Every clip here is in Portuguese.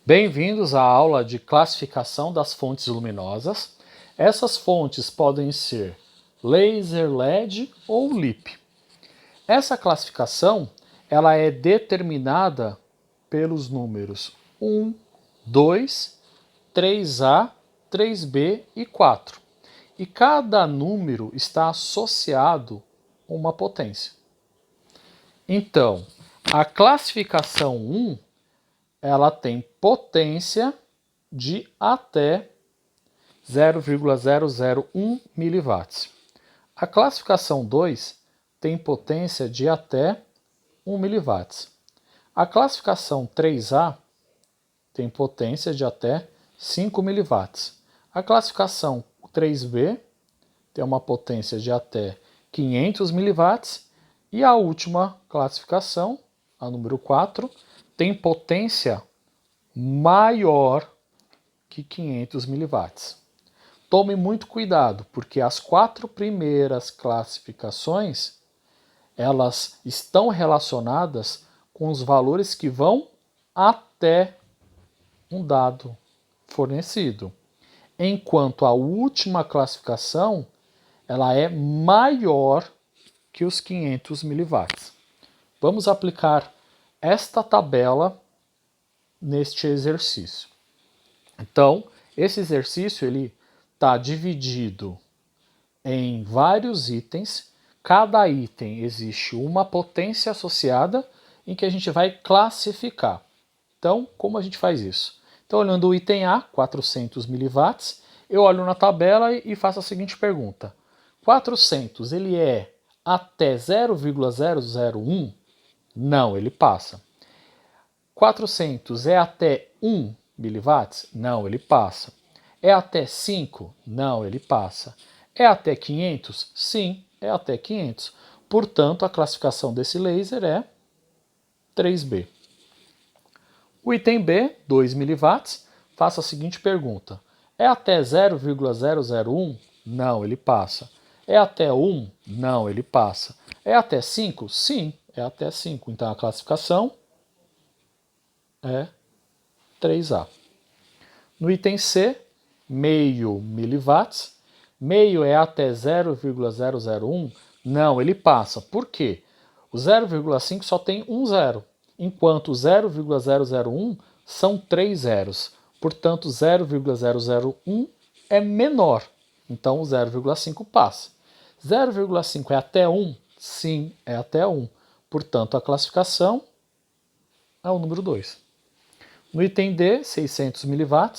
Bem-vindos à aula de classificação das fontes luminosas. Essas fontes podem ser laser, LED ou LEEP. Essa classificação ela é determinada pelos números 1, 2, 3A, 3B e 4. E cada número está associado a uma potência. Então, a classificação 1 ela tem potência de até 0,001 mW. A classificação 2 tem potência de até 1 mW. A classificação 3A tem potência de até 5 mW. A classificação 3B tem uma potência de até 500 mW. E a última classificação, a número 4, tem potência maior que 500 mW. Tome muito cuidado, porque as 4 primeiras classificações elas estão relacionadas com os valores que vão até um dado fornecido, enquanto a última classificação ela é maior que os 500 mW. Vamos aplicar esta tabela neste exercício. Então, esse exercício ele está dividido em vários itens. Cada item existe uma potência associada em que a gente vai classificar. Então, como a gente faz isso? Então, olhando o item A, 400 mW, eu olho na tabela e faço a seguinte pergunta. 400, ele é até 0,001? Não, ele passa. 400 é até 1 mW? Não, ele passa. É até 5? Não, ele passa. É até 500? Sim, é até 500. Portanto, a classificação desse laser é 3B. O item B, 2 mW, faça a seguinte pergunta. É até 0,001? Não, ele passa. É até 1? Não, ele passa. É até 5? Sim, é até 5. Então, a classificação é 3A. No item C, meio miliwatts. Meio é até 0,001? Não, ele passa. Por quê? O 0,5 só tem um zero, enquanto o 0,001 são 3 zeros. Portanto, 0,001 é menor. Então, o 0,5 passa. 0,5 é até 1? Sim, é até 1. Portanto, a classificação é o número 2. No item D, 600 mW,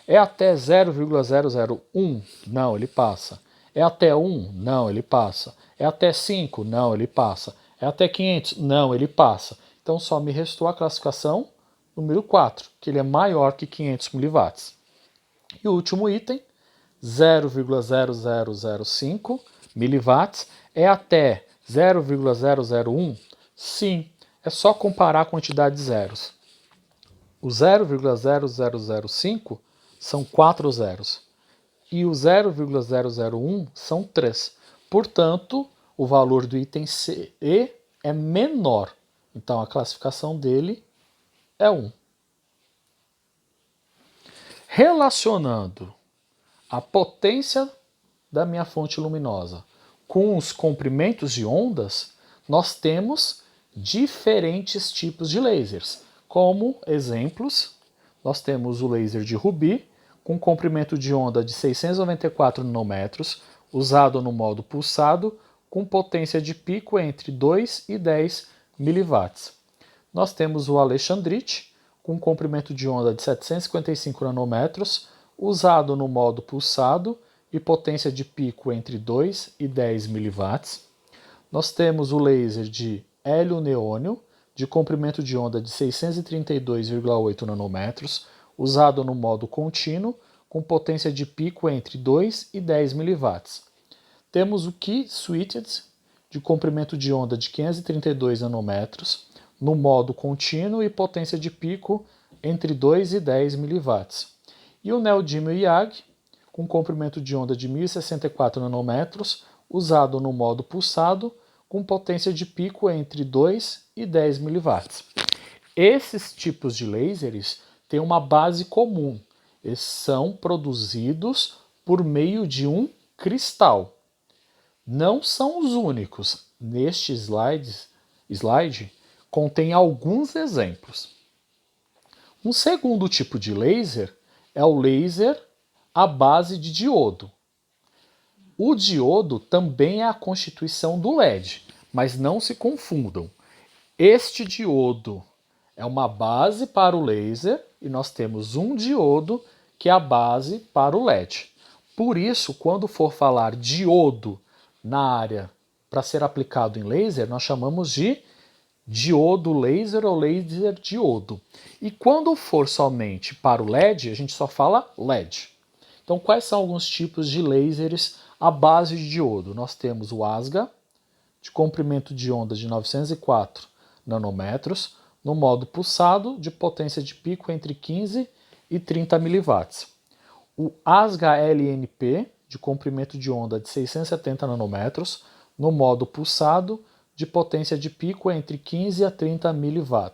é até 0,001? Não, ele passa. É até 1? Não, ele passa. É até 5? Não, ele passa. É até 500? Não, ele passa. Então só me restou a classificação número 4, que ele é maior que 500 mW. E o último item, 0,0005 mW, é até 0,001? Sim, é só comparar a quantidade de zeros. O 0,0005 são 4 zeros e o 0,001 são 3. Portanto, o valor do item C é menor. Então, a classificação dele é 1. Relacionando a potência da minha fonte luminosa com os comprimentos de ondas, nós temos diferentes tipos de lasers. Como exemplos, nós temos o laser de rubi, com comprimento de onda de 694 nanômetros, usado no modo pulsado, com potência de pico entre 2 e 10 mW. Nós temos o alexandrite, com comprimento de onda de 755 nanômetros, usado no modo pulsado e potência de pico entre 2 e 10 mW. Nós temos o laser de hélio-neônio, de comprimento de onda de 632,8 nanômetros, usado no modo contínuo, com potência de pico entre 2 e 10 mW. Temos o Key-Switched, de comprimento de onda de 532 nanômetros, no modo contínuo e potência de pico entre 2 e 10 mW. E o neodymium-YAG, com comprimento de onda de 1064 nanômetros, usado no modo pulsado, com potência de pico entre 2 e 10 mW. Esses tipos de lasers têm uma base comum. Eles são produzidos por meio de um cristal. Não são os únicos. Neste slide contém alguns exemplos. Um segundo tipo de laser é o laser à base de diodo. O diodo também é a constituição do LED, mas não se confundam. Este diodo é uma base para o laser e nós temos um diodo que é a base para o LED. Por isso, quando for falar diodo na área para ser aplicado em laser, nós chamamos de diodo laser ou laser diodo. E quando for somente para o LED, a gente só fala LED. Então, quais são alguns tipos de lasers à base de diodo? Nós temos o ASGA, de comprimento de onda de 904 nanômetros, no modo pulsado, de potência de pico entre 15 e 30 mW. O ASGA-LNP, de comprimento de onda de 670 nanômetros, no modo pulsado, de potência de pico entre 15 a 30 mW.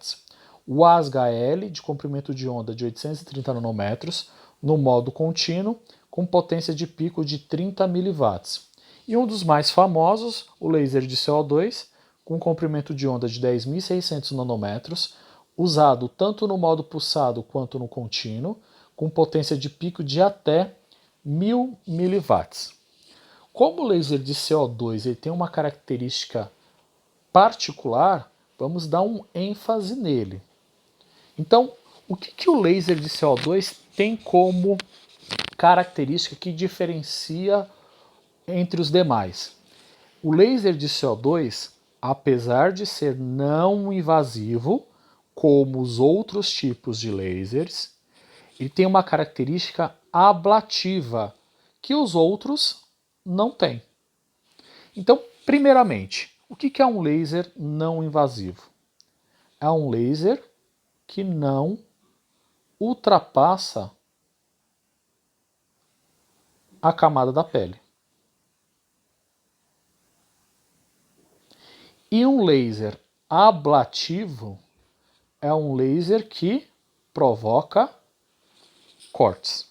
O ASGA-L, de comprimento de onda de 830 nanômetros, no modo contínuo, com potência de pico de 30 mW. E um dos mais famosos, o laser de CO2, com comprimento de onda de 10.600 nanômetros, usado tanto no modo pulsado quanto no contínuo, com potência de pico de até 1.000 mW. Como o laser de CO2 ele tem uma característica particular, vamos dar um ênfase nele. Então, o que o laser de CO2 tem como característica que diferencia entre os demais? O laser de CO2, apesar de ser não invasivo, como os outros tipos de lasers, ele tem uma característica ablativa que os outros não têm. Então, primeiramente, o que é um laser não invasivo? É um laser que não ultrapassa a camada da pele. E um laser ablativo é um laser que provoca cortes.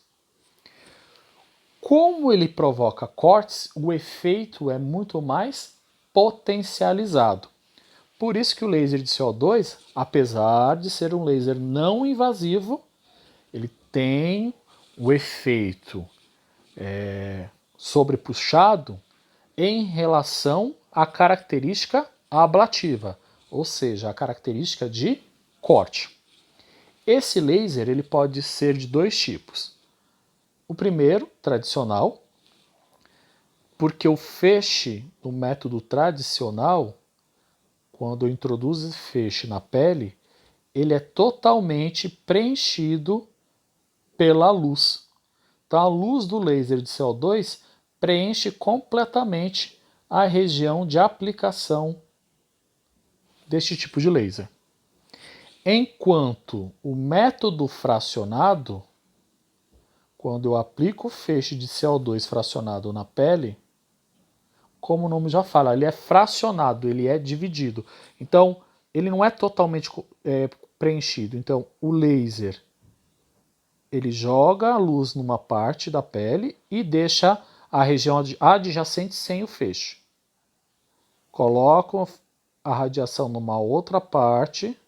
Como ele provoca cortes, o efeito é muito mais potencializado. Por isso que o laser de CO2, apesar de ser um laser não invasivo, ele tem o efeito sobrepuxado em relação à característica ablativa, ou seja, a característica de corte. Esse laser ele pode ser de dois tipos. O primeiro, tradicional, porque o feixe no método tradicional, quando eu introduzo feixe na pele, ele é totalmente preenchido pela luz. Então a luz do laser de CO2 preenche completamente a região de aplicação deste tipo de laser. Enquanto o método fracionado, quando eu aplico o feixe de CO2 fracionado na pele, como o nome já fala, ele é fracionado, ele é dividido. Então, ele não é totalmente preenchido. Então, o laser, ele joga a luz numa parte da pele e deixa a região adjacente sem o feixe. Coloco a radiação numa outra parte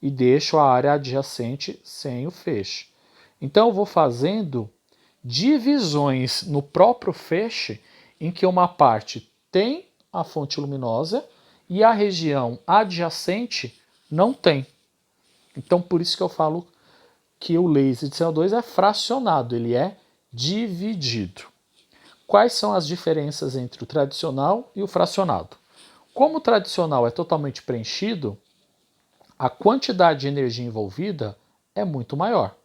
e deixo a área adjacente sem o feixe. Então eu vou fazendo divisões no próprio feixe em que uma parte tem a fonte luminosa e a região adjacente não tem. Então por isso que eu falo que o laser de CO2 é fracionado, ele é dividido. Quais são as diferenças entre o tradicional e o fracionado? Como o tradicional é totalmente preenchido, a quantidade de energia envolvida é muito maior.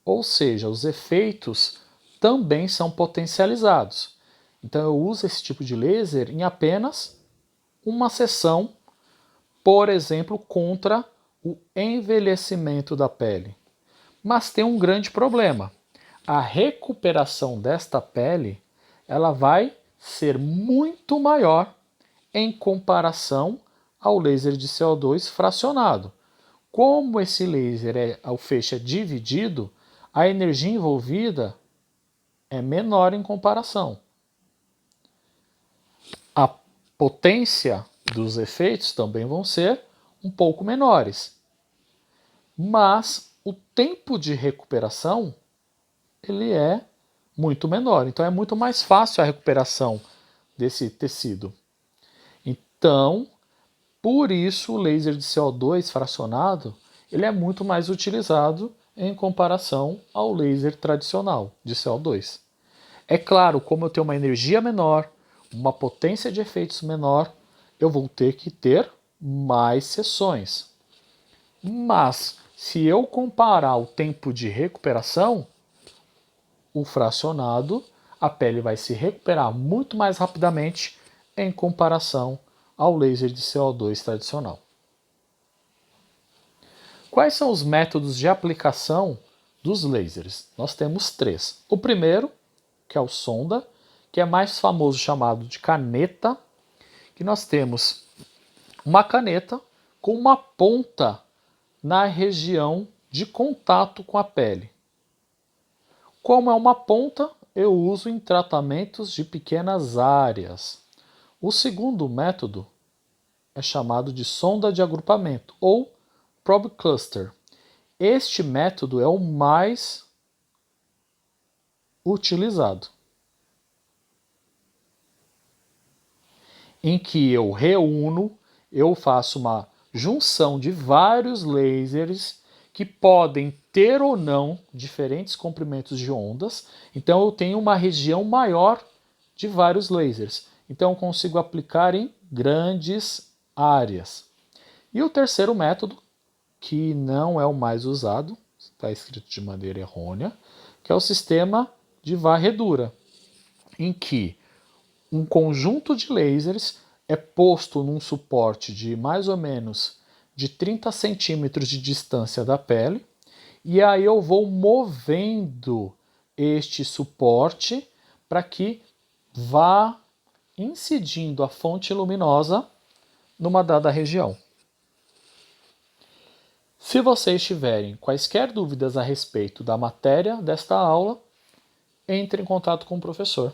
Ou seja, os efeitos também são potencializados. Então eu uso esse tipo de laser em apenas uma sessão, por exemplo, contra o envelhecimento da pele. Mas tem um grande problema. A recuperação desta pele, ela vai ser muito maior em comparação ao laser de CO2 fracionado. Como esse laser o feixe é dividido, a energia envolvida é menor em comparação. A potência dos efeitos também vão ser um pouco menores. Mas o tempo de recuperação ele é muito menor. Então é muito mais fácil a recuperação desse tecido. Então, por isso o laser de CO2 fracionado ele é muito mais utilizado em comparação ao laser tradicional de CO2. É claro, como eu tenho uma energia menor, uma potência de efeitos menor, eu vou ter que ter mais sessões. Mas, se eu comparar o tempo de recuperação, o fracionado, a pele vai se recuperar muito mais rapidamente em comparação ao laser de CO2 tradicional. Quais são os métodos de aplicação dos lasers? Nós temos 3. O primeiro, que é o sonda, que é mais famoso chamado de caneta, que nós temos uma caneta com uma ponta na região de contato com a pele. Como é uma ponta, eu uso em tratamentos de pequenas áreas. O segundo método é chamado de sonda de agrupamento ou probe cluster. Este método é o mais utilizado, em que eu faço uma junção de vários lasers que podem ter ou não diferentes comprimentos de ondas. Então eu tenho uma região maior de vários lasers. Então eu consigo aplicar em grandes áreas. E o terceiro método, que não é o mais usado, está escrito de maneira errônea, que é o sistema de varredura, em que um conjunto de lasers é posto num suporte de mais ou menos de 30 centímetros de distância da pele, e aí eu vou movendo este suporte para que vá incidindo a fonte luminosa numa dada região. Se vocês tiverem quaisquer dúvidas a respeito da matéria desta aula, entre em contato com o professor.